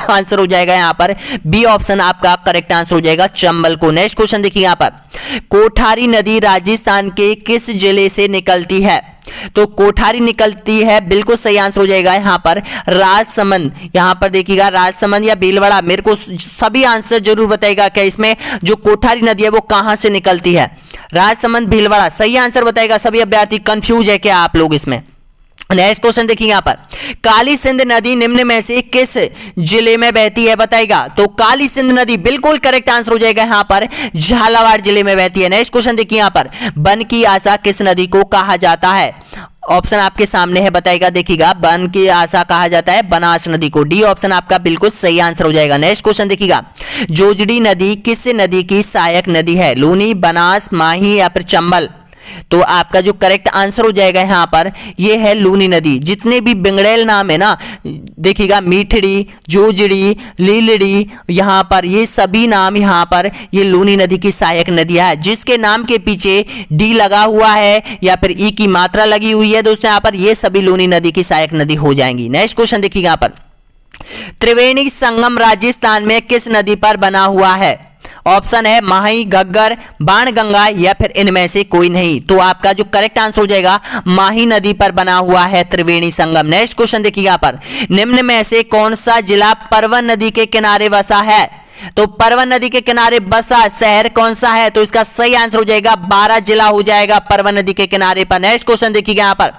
आंसर हो जाएगा यहाँ पर, बी ऑप्शन आपका करेक्ट आंसर हो जाएगा, चंबल को। नेक्स्ट क्वेश्चन देखिए यहाँ पर, कोठारी नदी राजस्थान के किस जिले से निकलती है। तो कोठारी निकलती है, बिल्कुल सही आंसर हो जाएगा यहाँ पर राजसमंद। यहाँ पर देखिएगा राजसमंद या भीलवाड़ा, मेरे को सभी आंसर जरूर बताएगा क्या इसमें जो कोठारी नदी है वो कहां से निकलती है। राजसमंद, भीलवाड़ा, सही आंसर बताएगा। सभी अभ्यर्थी कंफ्यूज है क्या आप लोग इसमें। नेक्स्ट क्वेश्चन देखिए यहाँ पर, काली सिंध नदी निम्न में से किस जिले में बहती है बताएगा। तो काली सिंध नदी बिल्कुल करेक्ट आंसर हो जाएगा यहाँ पर, झालावाड़ जिले में बहती है। नेक्स्ट क्वेश्चन देखिए यहाँ पर, बन की आशा किस नदी को कहा जाता है। ऑप्शन आपके सामने है, बताएगा। देखिएगा बन की आशा कहा जाता है बनास नदी को, डी ऑप्शन आपका बिल्कुल सही आंसर हो जाएगा। नेक्स्ट क्वेश्चन देखिएगा, जोजड़ी नदी किस नदी की सहायक नदी है, लूनी, बनास, माही या फिर चंबल। तो आपका जो करेक्ट आंसर हो जाएगा यहाँ पर ये है लूनी नदी। जितने भी बिंगड़ेल नाम है ना, देखिएगा मीठड़ी, जोजड़ी, लीलड़ी, यहाँ पर ये सभी नाम यहाँ पर ये लूनी नदी की सहायक नदी है, जिसके नाम के पीछे डी लगा हुआ है या फिर ई की मात्रा लगी हुई है दोस्तों, यहाँ पर ये सभी लूनी नदी की सहायक नदी हो जाएंगी। नेक्स्ट क्वेश्चन देखिएगा यहाँ पर, त्रिवेणी संगम राजस्थान में किस नदी पर बना हुआ है। ऑप्शन है माही, घग्गर, बाणगंगा या फिर इनमें से कोई नहीं। तो आपका जो करेक्ट आंसर हो जाएगा माही नदी पर बना हुआ है त्रिवेणी संगम। नेक्स्ट क्वेश्चन देखिए यहाँ पर, निम्न में से कौन सा जिला परवन नदी के किनारे बसा है। तो परवन नदी के किनारे बसा शहर कौन सा है? तो इसका सही आंसर हो जाएगा बारां जिला हो जाएगा परवन नदी के किनारे पर। नेक्स्ट क्वेश्चन देखिएगा यहां पर,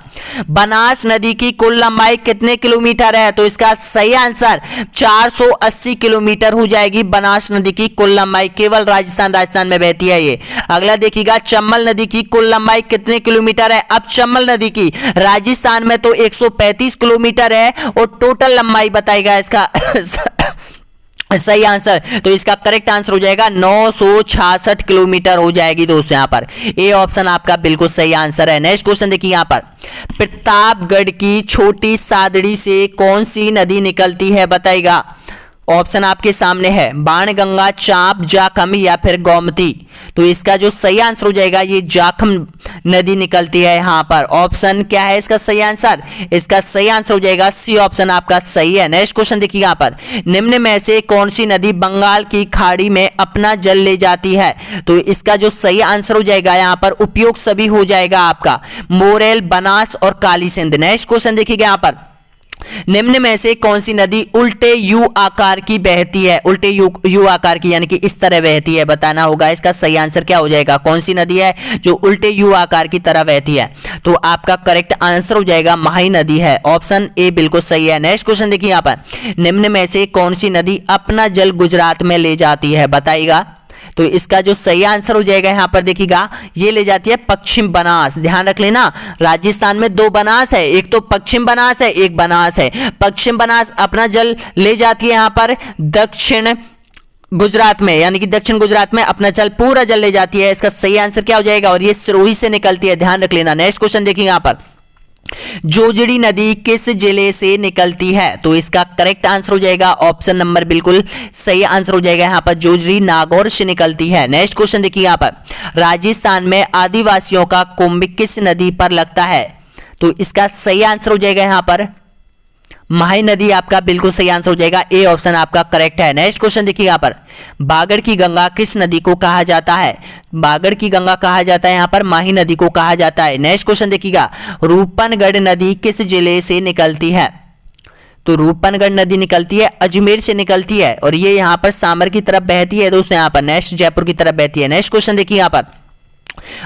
बनास नदी की कुल लंबाई कितने किलोमीटर है? तो इसका सही आंसर 480 किलोमीटर हो जाएगी बनास नदी की कुल लंबाई। केवल राजस्थान में बहती है ये। अगला देखिएगा, चंबल नदी की कुल लंबाई कितने किलोमीटर है? अब चंबल नदी की राजस्थान में तो 135 किलोमीटर है और टोटल लंबाई बताएगा इसका सही आंसर। तो इसका करेक्ट आंसर हो जाएगा 966 किलोमीटर हो जाएगी दोस्तों। यहां पर ए ऑप्शन आपका बिल्कुल सही आंसर है। नेक्स्ट क्वेश्चन देखिए यहां पर, प्रतापगढ़ की छोटी सादड़ी से कौन सी नदी निकलती है बताइएगा। ऑप्शन आपके सामने है, बाणगंगा, चांप, जाखम या फिर गोमती। तो इसका जो सही आंसर हो जाएगा ये जाखम नदी निकलती है यहां पर। ऑप्शन क्या है इसका सही आंसर? इसका सही आंसर हो जाएगा सी ऑप्शन आपका सही है। नेक्स्ट क्वेश्चन देखिए यहां पर, निम्न में से कौन सी नदी बंगाल की खाड़ी में अपना जल ले जाती है? तो इसका जो सही आंसर हो जाएगा यहां पर उपयोग सभी हो जाएगा आपका, मोरेल, बनास और काली सिंध। नेक्स्ट क्वेश्चन देखिएगा यहां पर, निम्न में से कौन सी नदी उल्टे यू आकार की बहती है? उल्टे यू आकार की यानी कि इस तरह बहती है, बताना होगा। इसका सही आंसर क्या हो जाएगा? कौन सी नदी है जो उल्टे यू आकार की तरह बहती है? तो आपका करेक्ट आंसर हो जाएगा माही नदी है। ऑप्शन ए बिल्कुल सही है। नेक्स्ट क्वेश्चन देखिए यहां पर, निम्न में से कौन सी नदी अपना जल गुजरात में ले जाती है बताइएगा। तो इसका जो सही आंसर हो जाएगा यहां पर देखिएगा, ये ले जाती है पश्चिम बनास। ध्यान रख लेना, राजस्थान में दो बनास है, एक तो पश्चिम बनास है, एक बनास है। पश्चिम बनास अपना जल ले जाती है यहां पर दक्षिण गुजरात में, यानी कि दक्षिण गुजरात में अपना जल पूरा जल ले जाती है। इसका सही आंसर क्या हो जाएगा? और ये सिरोही से निकलती है, ध्यान रख लेना। नेक्स्ट क्वेश्चन देखिए यहां पर, जोजड़ी नदी किस जिले से निकलती है? तो इसका करेक्ट आंसर हो जाएगा ऑप्शन नंबर बिल्कुल सही आंसर हो जाएगा यहां पर, जोजड़ी नागौर से निकलती है। नेक्स्ट क्वेश्चन देखिए यहां पर, राजस्थान में आदिवासियों का कुंभ किस नदी पर लगता है? तो इसका सही आंसर हो जाएगा यहां पर माही नदी आपका बिल्कुल सही आंसर हो जाएगा। ए ऑप्शन आपका करेक्ट है। नेक्स्ट क्वेश्चन देखिए यहां पर, बागड़ की गंगा किस नदी को कहा जाता है? बागड़ की गंगा कहा जाता है यहां पर माही नदी को कहा जाता है। नेक्स्ट क्वेश्चन देखिएगा, रूपनगढ़ नदी किस जिले से निकलती है? तो रूपनगढ़ नदी निकलती है अजमेर से निकलती है और ये यहां पर सामर की तरफ बहती है दोस्तों, यहां पर नेक्स्ट जयपुर की तरफ बहती है। नेक्स्ट क्वेश्चन देखिए यहां पर,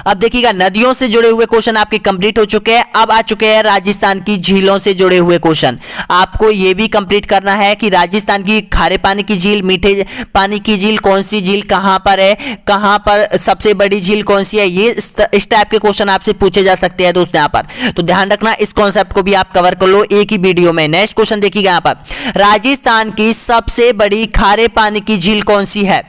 अब देखिएगा नदियों से जुड़े हुए क्वेश्चन आपके कंप्लीट हो चुके हैं। अब आ चुके हैं राजस्थान की झीलों से जुड़े हुए क्वेश्चन। आपको यह भी कंप्लीट करना है कि राजस्थान की खारे पानी की झील, मीठे पानी की झील, कौन सी झील कहां पर है, कहां पर सबसे बड़ी झील कौन सी है। ये इस टाइप के क्वेश्चन आपसे पूछे जा सकते हैं दोस्तों यहां पर। तो ध्यान रखना, इस कॉन्सेप्ट को भी आप कवर कर लो एक ही वीडियो में। नेक्स्ट क्वेश्चन देखिएगा यहां पर, राजस्थान की सबसे बड़ी खारे पानी की झील कौन सी है?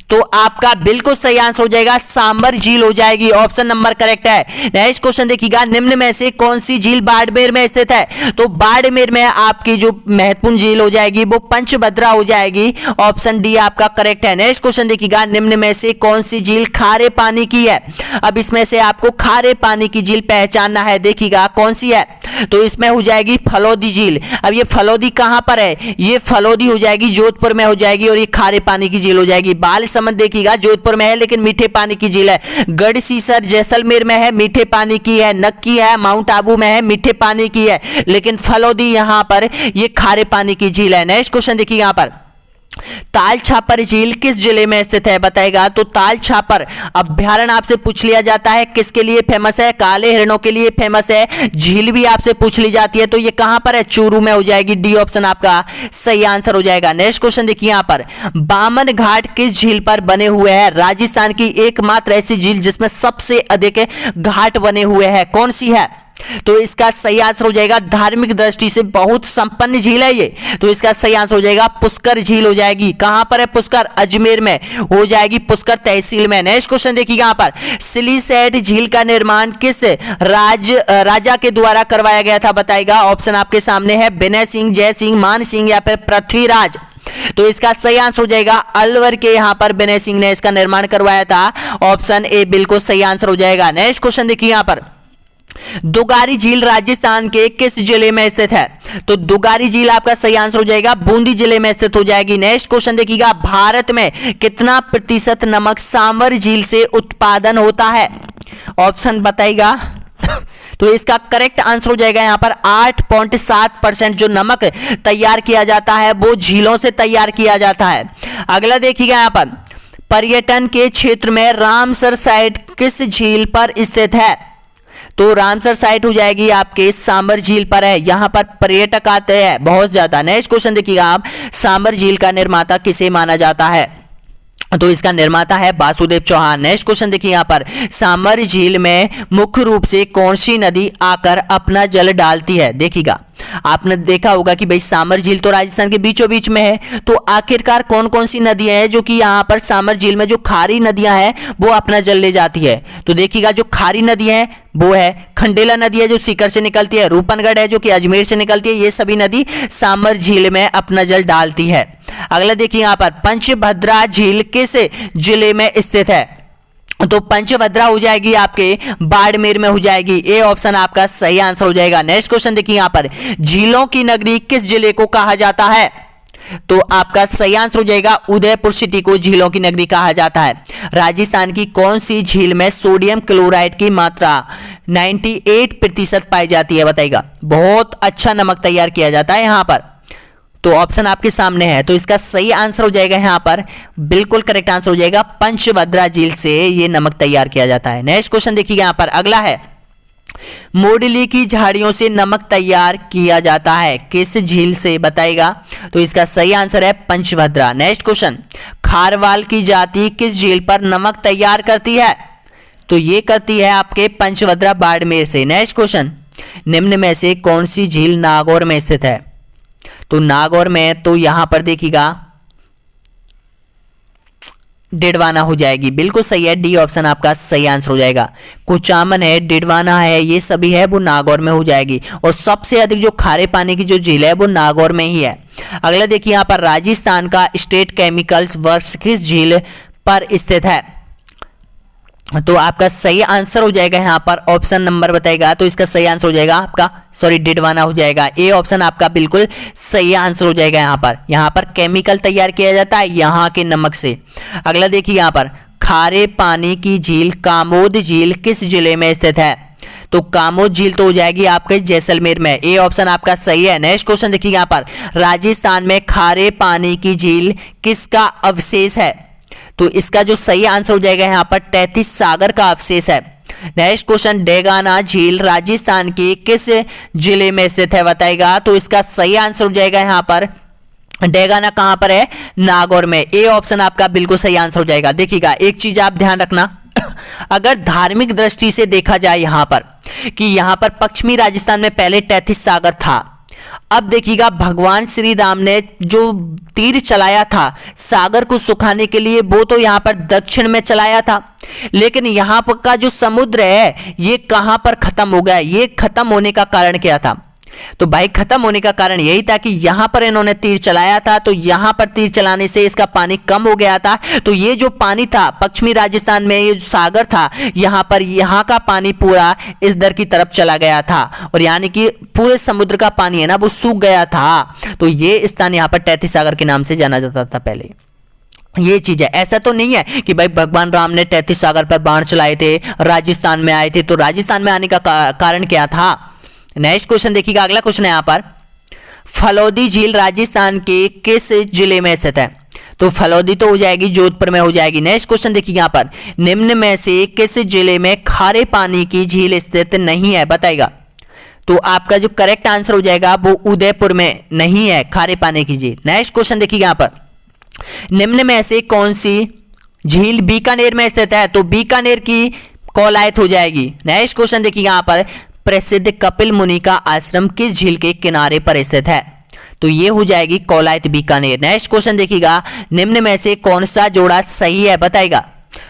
तो आपका बिल्कुल सही आंसर हो जाएगा सांबर झील हो जाएगी। ऑप्शन नंबर करेक्ट है। नेक्स्ट क्वेश्चन देखिएगा, निम्न में से कौन सी झील बाड़मेर में स्थित है? तो बाड़मेर में आपकी जो महत्वपूर्ण झील हो जाएगी वो पंचभद्रा हो जाएगी। ऑप्शन डी आपका करेक्ट है। नेक्स्ट क्वेश्चन देखिएगा, निम्न में से कौन सी झील खारे पानी की है? अब इसमें से आपको खारे पानी की झील पहचानना है, देखिएगा कौन सी है। तो इसमें हो जाएगी फलोदी झील। अब ये फलोदी कहां पर है? ये फलोदी हो जाएगी जोधपुर में हो जाएगी और ये खारे पानी की झील हो जाएगी। बालसमंद देखिएगा जोधपुर में है लेकिन मीठे पानी की झील है। गढ़सीसर जैसलमेर में है, मीठे पानी की है। नक्की है माउंट आबू में है, मीठे पानी की है। लेकिन फलोदी यहां पर ये खारे पानी की झील है। नेक्स्ट क्वेश्चन देखिए यहां पर, ताल छापर झील किस जिले में स्थित है बताएगा। तो ताल छापर अभ्यारण्य आपसे पूछ लिया जाता है, किसके लिए फेमस है? काले हिरणों के लिए फेमस है। झील भी आपसे पूछ ली जाती है, तो ये कहां पर है? चूरू में हो जाएगी। डी ऑप्शन आपका सही आंसर हो जाएगा। नेक्स्ट क्वेश्चन देखिए यहां पर, बामन घाट किस झील पर बने हुए हैं? राजस्थान की एकमात्र ऐसी झील जिसमें सबसे अधिक घाट बने हुए हैं, कौन सी है? तो इसका सही आंसर हो जाएगा, धार्मिक दृष्टि से बहुत संपन्न झील है ये। तो इसका सही आंसर हो जाएगा पुष्कर झील हो जाएगी। कहां पर है पुष्कर? अजमेर में हो जाएगी, पुष्कर तहसील में। नेक्स्ट क्वेश्चन देखिएगा यहां पर, सिलीसेट झील का निर्माण किस राजा के द्वारा करवाया गया था बताएगा। ऑप्शन आपके सामने है, विनय सिंह, जय सिंह, मान सिंह या फिर पृथ्वीराज। तो इसका सही आंसर हो जाएगा अलवर के यहां पर विनय सिंह ने इसका निर्माण करवाया था। ऑप्शन ए बिल्कुल सही आंसर हो जाएगा। नेक्स्ट क्वेश्चन देखिए यहां पर, दुगारी झील राजस्थान के किस जिले में स्थित है? तो दुगारी झील आपका सही आंसर हो जाएगा बूंदी जिले में स्थित हो जाएगी। नेक्स्ट क्वेश्चन देखिएगा, भारत में कितना प्रतिशत नमक सांवर झील से उत्पादन होता है? ऑप्शन बताइएगा। तो इसका करेक्ट आंसर हो जाएगा यहाँ पर 8.7% जो नमक तैयार किया जाता है वो झीलों से तैयार किया जाता है। अगला देखिएगा यहाँ पर, पर्यटन के क्षेत्र में रामसर साइट किस झील पर स्थित है? तो रामसर साइट हो जाएगी आपके सांबर झील पर है। यहां पर पर्यटक आते हैं बहुत ज्यादा। नेक्स्ट क्वेश्चन देखिएगा आप, सांबर झील का निर्माता किसे माना जाता है? तो इसका निर्माता है वासुदेव चौहान। नेक्स्ट क्वेश्चन देखिए यहाँ पर, सांबर झील में मुख्य रूप से कौन सी नदी आकर अपना जल डालती है? देखिएगा आपने देखा होगा कि भाई सांबर झील तो राजस्थान के बीचों बीच में है, तो आखिरकार कौन कौन सी नदियां हैं जो कि यहाँ पर सांबर झील में जो खारी नदियां हैं वो अपना जल ले जाती है? तो देखिएगा जो खारी नदी है वो है खंडेला नदी है जो सीकर से निकलती है, रूपनगढ़ है जो कि अजमेर से निकलती है। ये सभी नदी सांबर झील में अपना जल डालती है। अगला देखिए यहाँ पर, पंचभद्रा झील किस जिले में स्थित है? तो पंचभद्रा हो जाएगी आपके बाड़मेर में हो जाएगी। ए ऑप्शन आपका सही आंसर हो जाएगा। नेक्स्ट क्वेश्चन देखिए यहाँ पर, झीलों की नगरी किस जिले को कहा जाता है? तो आपका सही आंसर हो जाएगा उदयपुर सिटी को झीलों की नगरी कहा जाता है। राजस्थान की कौन सी झील में सोडियम क्लोराइड की मात्रा 98% पाई जाती है? बताइएगा। बहुत अच्छा नमक तैयार किया जाता है यहाँ पर। तो ऑप्शन आपके सामने है, तो इसका सही आंसर हो जाएगा यहाँ पर, बिल्कुल करेक्ट आंसर हो जाएगा, पंचभद्रा झील से ये नमक तैयार किया जाता है। नेक्स्ट क्वेश्चन देखिएगा यहाँ पर, अगला है, मोडली की झाड़ियों से नमक तैयार किया जाता है किस झील से? बताएगा। तो इसका सही आंसर है पंचभद्रा। नेक्स्ट क्वेश्चन, खारवाल की जाति किस झील पर नमक तैयार करती है? तो ये करती है आपके पंचभद्रा बाड़मेर से। नेक्स्ट क्वेश्चन, निम्न में से कौन सी झील नागौर में स्थित है? तो नागौर में तो यहां पर देखिएगा डिडवाना हो जाएगी, बिल्कुल सही है, डी ऑप्शन आपका सही आंसर हो जाएगा। कुचामन है, डिडवाना है, ये सभी है वो नागौर में हो जाएगी। और सबसे अधिक जो खारे पानी की जो झील है वो नागौर में ही है। अगला देखिए यहाँ पर, राजस्थान का स्टेट केमिकल्स वर्क्स किस झील पर स्थित है? तो आपका सही आंसर हो जाएगा यहाँ पर ऑप्शन नंबर बताएगा। तो इसका सही आंसर हो जाएगा आपका डिडवाना हो जाएगा। ए ऑप्शन आपका बिल्कुल सही आंसर हो जाएगा। यहाँ पर केमिकल तैयार किया जाता है यहाँ के नमक से। अगला देखिए यहाँ पर, खारे पानी की झील कामोद झील किस जिले में स्थित है? तो कामोद झील तो हो जाएगी आपके जैसलमेर में। ए ऑप्शन आपका सही है। नेक्स्ट क्वेश्चन देखिए यहाँ पर, राजस्थान में खारे पानी की झील किसका अवशेष है? तो इसका जो सही आंसर हो जाएगा यहाँ पर 33 सागर का अवशेष है। नेक्स्ट क्वेश्चन, डेगाना झील राजस्थान के किस जिले में स्थित है? बताएगा। तो इसका सही आंसर हो जाएगा यहाँ पर, डेगाना कहां पर है? नागौर में। ए ऑप्शन आपका बिल्कुल सही आंसर हो जाएगा। देखिएगा एक चीज आप ध्यान रखना, अगर धार्मिक दृष्टि से देखा जाए यहाँ पर कि यहाँ पर पश्चिमी राजस्थान में पहले 33 सागर था। अब देखिएगा भगवान श्री राम ने जो तीर चलाया था सागर को सुखाने के लिए, वो तो यहाँ पर दक्षिण में चलाया था, लेकिन यहाँ पर का जो समुद्र है ये कहां पर खत्म हो गया? ये खत्म होने का कारण क्या था? तो भाई खत्म होने का कारण यही था कि यहां पर इन्होंने तीर चलाया था, तो यहां पर तीर चलाने से इसका पानी कम हो गया था। तो ये जो पानी था पश्चिमी राजस्थान में, ये जो सागर था यहां पर, यहां का पानी पूरा इस दर की तरफ चला गया था और यानी कि पूरे समुद्र का पानी है ना वो सूख गया था। तो ये स्थान यहां पर 33 सागर के नाम से जाना जाता था पहले। ये चीज है, ऐसा तो नहीं है कि भाई भगवान राम ने 33 सागर पर बाण चलाए थे, राजस्थान में आए थे। तो राजस्थान में आने का कारण क्या था? नेक्स्ट क्वेश्चन देखिएगा, अगला क्वेश्चन है यहाँ पर, फलौदी झील राजस्थान के किस जिले में स्थित है? तो फलौदी तो हो जाएगी जोधपुर में हो जाएगी। नेक्स्ट क्वेश्चन देखिए यहाँ पर, निम्न में से किस जिले में खारे पानी की झील स्थित नहीं है? बताएगा। तो आपका जो करेक्ट आंसर हो जाएगा वो उदयपुर में नहीं है खारे पानी की झील। नेक्स्ट क्वेश्चन देखिए यहाँ पर, निम्न में से कौन सी झील बीकानेर में स्थित है? तो बीकानेर की कौलायत हो जाएगी। नेक्स्ट क्वेश्चन देखिए यहाँ पर, प्रसिद्ध कपिल मुनि का आश्रम किस झील के किनारे पर स्थित है? तो ये हो जाएगी कौलायत बीकानेर। नेक्स्ट क्वेश्चन देखिएगा, निम्न में से कौन सा जोड़ा सही है? बताएगा।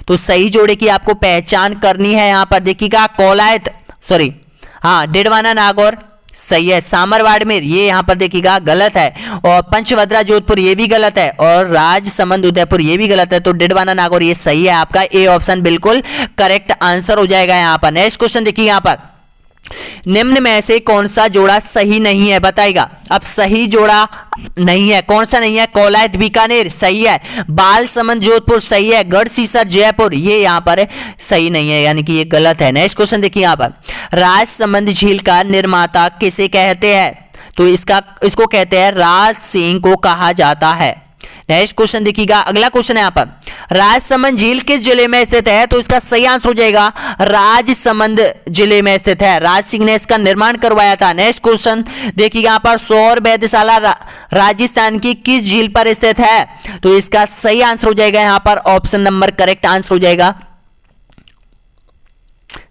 तो सही जोड़े की आपको पहचान करनी है। यहाँ पर देखिएगा कौलायत डिडवाना नागौर सही है, सामरवाड़ में ये यहाँ पर देखिएगा गलत है, और पंचभद्रा जोधपुर ये भी गलत है, और राजसमंद उदयपुर ये भी गलत है। तो डिडवाना नागौर ये सही है आपका। ए ऑप्शन बिल्कुल करेक्ट आंसर हो जाएगा यहाँ पर। नेक्स्ट क्वेश्चन देखिए यहाँ पर, निम्न में से कौन सा जोड़ा सही नहीं है? बताएगा। अब सही जोड़ा नहीं है। कौन सा नहीं है? कोलायत बीकानेर सही है, बालसमंद जोधपुर सही है, गढ़सीसर जयपुर ये यहाँ पर सही नहीं है, यानी कि ये गलत है। नेक्स्ट क्वेश्चन देखिए यहाँ पर, राजसमंद झील का निर्माता किसे कहते हैं? तो इसको कहते हैं राज सिंह को कहा जाता है। नेक्स्ट क्वेश्चन देखिएगा, अगला क्वेश्चन है यहाँ पर, राजसमंद झील किस जिले में स्थित है? तो इसका सही आंसर हो जाएगा राजसमंद जिले में स्थित है, राज सिंह ने इसका निर्माण करवाया था। नेक्स्ट क्वेश्चन देखिएगा यहाँ पर, सौर वेधशाला राजस्थान की किस झील पर स्थित है? तो इसका सही आंसर हो जाएगा यहाँ पर ऑप्शन नंबर करेक्ट आंसर हो जाएगा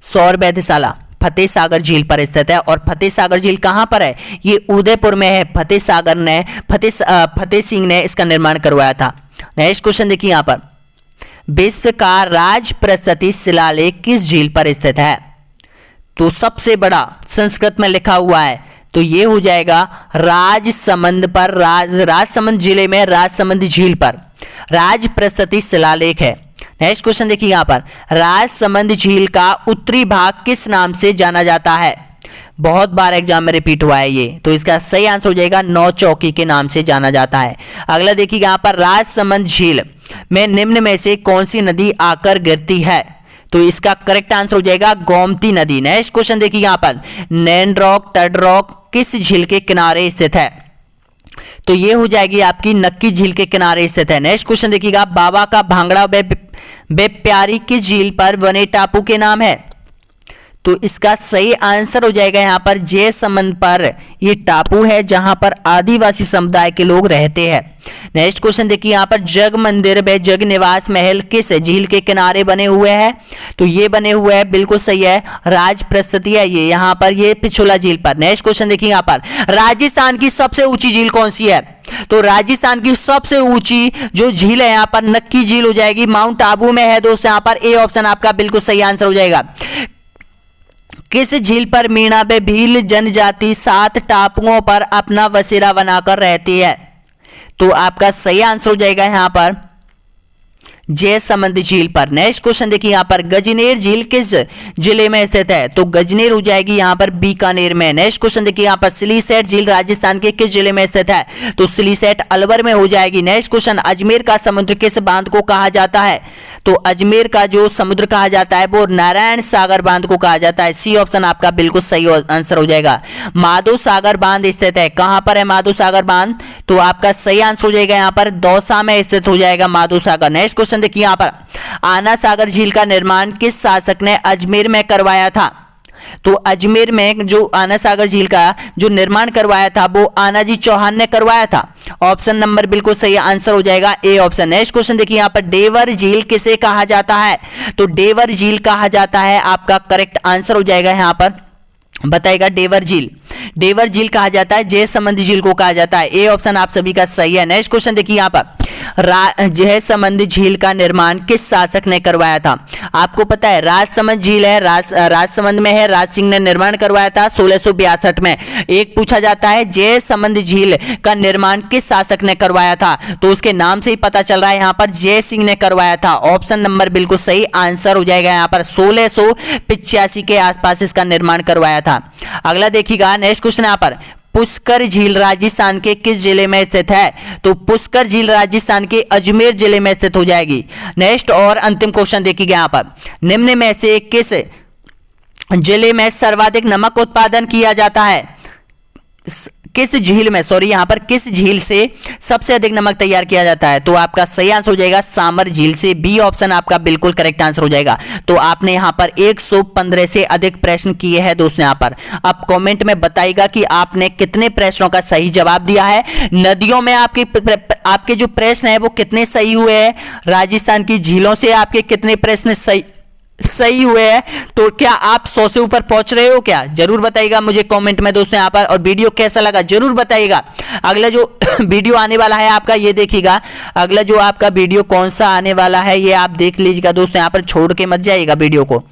सौर वेधशाला फतेह सागर झील पर स्थित है। और फतेह सागर झील कहां पर है? ये उदयपुर में है। फतेह सिंह ने इसका निर्माण करवाया था। नेक्स्ट क्वेश्चन देखिए यहां पर, विश्व का राजप्रशस्ति शिलालेख किस झील पर स्थित है? तो सबसे बड़ा संस्कृत में लिखा हुआ है, तो ये हो जाएगा राजसमंद पर, राजसमंद जिले में राजसमंद झील पर राजप्रशस्ति शिलालेख है। नेक्स्ट क्वेश्चन देखिए यहां पर, राजसमंद झील का उत्तरी भाग किस नाम से जाना जाता है? बहुत बार एग्जाम में रिपीट हुआ है ये, तो इसका सही आंसर हो जाएगा नौ चौकी के नाम से जाना जाता है। अगला देखिए यहां पर, राजसमंद झील में निम्न में से कौन सी नदी आकर गिरती है? तो इसका करेक्ट आंसर हो जाएगा गोमती नदी। नेक्स्ट क्वेश्चन देखिए यहां पर, नैनरॉक टडरॉक किस झील के किनारे स्थित है? तो ये हो जाएगी आपकी नक्की झील के किनारे स्थित है। नेक्स्ट क्वेश्चन देखिएगा, बाबा का भांगड़ा बेप्यारी किस झील पर बने टापू के नाम है? तो इसका सही आंसर हो जाएगा यहाँ पर जयसमंद पर ये टापू है जहां पर आदिवासी समुदाय के लोग रहते हैं। नेक्स्ट क्वेश्चन देखिए यहाँ पर, जग मंदिर व जग निवास महल किस झील के किनारे बने हुए हैं? तो ये बने हुए हैं, बिल्कुल सही है, राजप्रशस्ति है ये यहाँ पर, ये पिछोला झील पर। नेक्स्ट क्वेश्चन देखिए यहाँ पर, राजस्थान की सबसे ऊंची झील कौन सी है? तो राजस्थान की सबसे ऊंची जो झील है यहाँ पर नक्की झील हो जाएगी, माउंट आबू में है दोस्तों। यहाँ पर ए ऑप्शन आपका बिल्कुल सही आंसर हो जाएगा। किस झील पर मीणा व भील जनजाति 7 टापुओं पर अपना बसेरा बनाकर रहती है? तो आपका सही आंसर हो जाएगा यहां पर जयसमंद झील पर। नेक्स्ट क्वेश्चन देखिए यहाँ पर, गजनेर झील किस जिले में स्थित है? तो गजनेर हो जाएगी यहाँ पर बीकानेर में। नेक्स्ट क्वेश्चन देखिए यहाँ पर, सिलीसेट झील राजस्थान के किस जिले में स्थित है? तो सिलीसेट अलवर में हो जाएगी। नेक्स्ट क्वेश्चन, अजमेर का समुद्र किस बांध को कहा जाता है? तो अजमेर का जो समुद्र कहा जाता है वो नारायण सागर बांध को कहा जाता है। सी ऑप्शन आपका बिल्कुल सही आंसर हो जाएगा। माधो सागर बांध स्थित है, कहां पर है माधो सागर बांध? तो आपका सही आंसर हो जाएगा यहाँ पर दौसा में स्थित हो जाएगा माधो सागर। नेक्स्ट क्वेश्चन देखिए यहाँ पर, आना सागर झील का निर्माण किस शासक ने अजमेर में करवाया था? तो अजमेर में जो आना सागर झील का जो निर्माण करवाया था वो आनाजी चौहान ने करवाया था। ऑप्शन नंबर बिल्कुल सही आंसर हो जाएगा ए ऑप्शन। नेक्स्ट क्वेश्चन देखिए यहाँ पर, डेवर झील किसे कहा जाता है? तो डेवर झील कहा जाता है, आपका करेक्ट आंसर हो जाएगा यहाँ पर बताएगा डेवर झील। डेवर झील कहा जाता है, जयसमंद झील को कहा जाता है। ए ऑप्शन आप सभी का सही है। नेक्स्ट क्वेश्चन देखिए यहाँ पर, जयसमंद झील का निर्माण किस शासक ने करवाया था? आपको पता है राजसमंद झील है, राजसमंद में है, राज सिंह ने निर्माण करवाया था 1662 में। एक पूछा जाता है जयसमंद झील का निर्माण किस शासक ने करवाया था? तो उसके नाम से ही पता चल रहा है यहाँ पर जय सिंह ने करवाया था। ऑप्शन नंबर बिल्कुल सही आंसर हो जाएगा यहाँ पर 1685 के आसपास इसका निर्माण करवाया था। अगला देखिएगा नेक्स्ट क्वेश्चन यहाँ पर, पुष्कर झील राजस्थान के किस जिले में स्थित है? तो पुष्कर झील राजस्थान के अजमेर जिले में स्थित हो जाएगी। नेक्स्ट और अंतिम क्वेश्चन देखिएगा यहाँ पर, निम्न में से किस जिले में सर्वाधिक नमक उत्पादन किया जाता है? किस झील में, सॉरी यहाँ पर किस झील से सबसे अधिक नमक तैयार किया जाता है? तो आपका सही आंसर हो जाएगा सामर झील से। बी ऑप्शन आपका बिल्कुल करेक्ट आंसर हो जाएगा। तो आपने यहाँ पर 115 से अधिक प्रश्न किए हैं दोस्तों। यहाँ पर आप कमेंट में बताइएगा कि आपने कितने प्रश्नों का सही जवाब दिया है। नदियों में आपके जो प्रश्न है वो कितने सही हुए हैं, राजस्थान की झीलों से आपके कितने प्रश्न सही हुए हैं। तो क्या आप 100 से ऊपर पहुंच रहे हो क्या? जरूर बताइएगा मुझे कमेंट में दोस्तों यहाँ पर। और वीडियो कैसा लगा जरूर बताइएगा। अगला जो वीडियो आने वाला है आपका ये देखिएगा, अगला जो आपका वीडियो कौन सा आने वाला है ये आप देख लीजिएगा दोस्तों। यहाँ पर छोड़ के मत जाइएगा वीडियो को।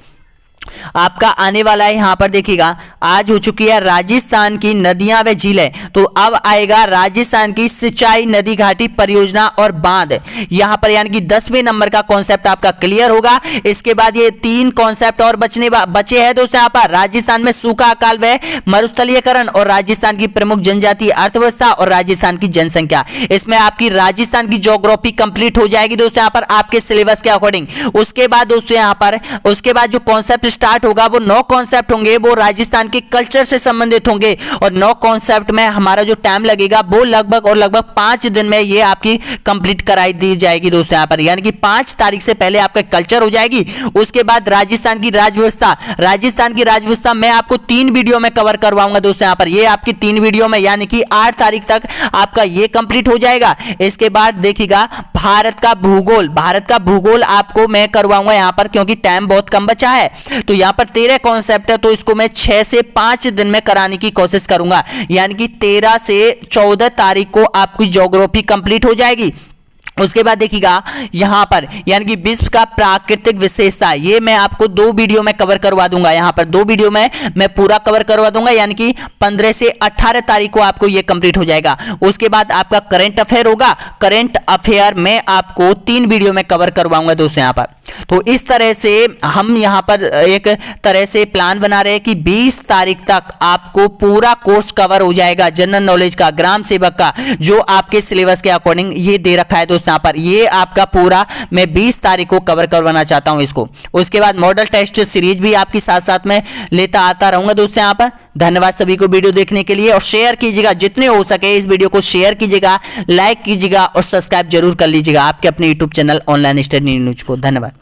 आपका आने वाला है यहाँ पर देखिएगा, आज हो चुकी है राजस्थान की नदियां व झीलें, तो अब आएगा राजस्थान की सिंचाई नदी घाटी परियोजना और बांध। यहाँ पर यानी कि 10वें नंबर का कॉन्सेप्ट आपका क्लियर होगा। इसके बाद ये 3 कॉन्सेप्ट और बचे हैं दोस्तों यहाँ पर, राजस्थान में सूखा, अकाल व मरुस्थलीकरण, और राजस्थान की प्रमुख जनजातीय अर्थव्यवस्था, और राजस्थान की जनसंख्या। इसमें आपकी राजस्थान की ज्योग्राफी कंप्लीट हो जाएगी दोस्तों यहाँ पर आपके सिलेबस के अकॉर्डिंग। उसके बाद दोस्तों यहाँ पर उसके बाद जो कॉन्सेप्ट स्टार्ट होगा वो 9 कॉन्सेप्ट होंगे, वो राजस्थान के कल्चर से संबंधित होंगे, और 9 कॉन्सेप्ट में हमारा जो टाइम लगेगा वो लगभग 5 दिन में ये आपकी कंप्लीट कराई दी जाएगी दोस्तों यहाँ पर, यानी कि 5 तारीख से पहले आपका कल्चर हो जाएगी। उसके बाद राजस्थान की राजव्यवस्था मैं आपको 3 वीडियो में कवर करवाऊंगा दोस्तों यहाँ पर, ये आपकी 3 वीडियो में, यानी कि 8 तारीख तक आपका ये कंप्लीट हो जाएगा। इसके बाद देखिएगा भारत का भूगोल आपको मैं करवाऊंगा यहाँ पर, क्योंकि टाइम बहुत कम बचा है। तो यहाँ पर 13 कॉन्सेप्ट है, तो इसको मैं 6 से 5 दिन में कराने की कोशिश करूंगा, यानी कि 13 से 14 तारीख को आपकी ज्योग्राफी कंप्लीट हो जाएगी। उसके बाद देखिएगा यहाँ पर यानी कि विश्व का प्राकृतिक विशेषता, ये मैं आपको 2 वीडियो में कवर करवा दूंगा। यहाँ पर 2 वीडियो में मैं पूरा कवर करवा दूंगा, यानी कि 15 से 18 तारीख को आपको ये कंप्लीट हो जाएगा। उसके बाद आपका करंट अफेयर होगा, करंट अफेयर में आपको 3 वीडियो में कवर करवाऊंगा दोस्तों यहाँ पर। तो इस तरह से हम यहाँ पर एक तरह से प्लान बना रहे हैं कि 20 तारीख तक आपको पूरा कोर्स कवर हो जाएगा जनरल नॉलेज का, ग्राम सेवक का, जो आपके सिलेबस के अकॉर्डिंग ये दे रखा है दोस्तों यहाँ पर। ये आपका पूरा मैं 20 तारीख को कवर करवाना चाहता हूं इसको। उसके बाद मॉडल टेस्ट सीरीज भी आपकी साथ साथ में लेता आता रहूंगा दोस्तों यहाँ पर। धन्यवाद सभी को वीडियो देखने के लिए, और शेयर कीजिएगा जितने हो सके, इस वीडियो को शेयर कीजिएगा, लाइक कीजिएगा और सब्सक्राइब जरूर कर लीजिएगा आपके अपने YouTube channel online study news को। धन्यवाद।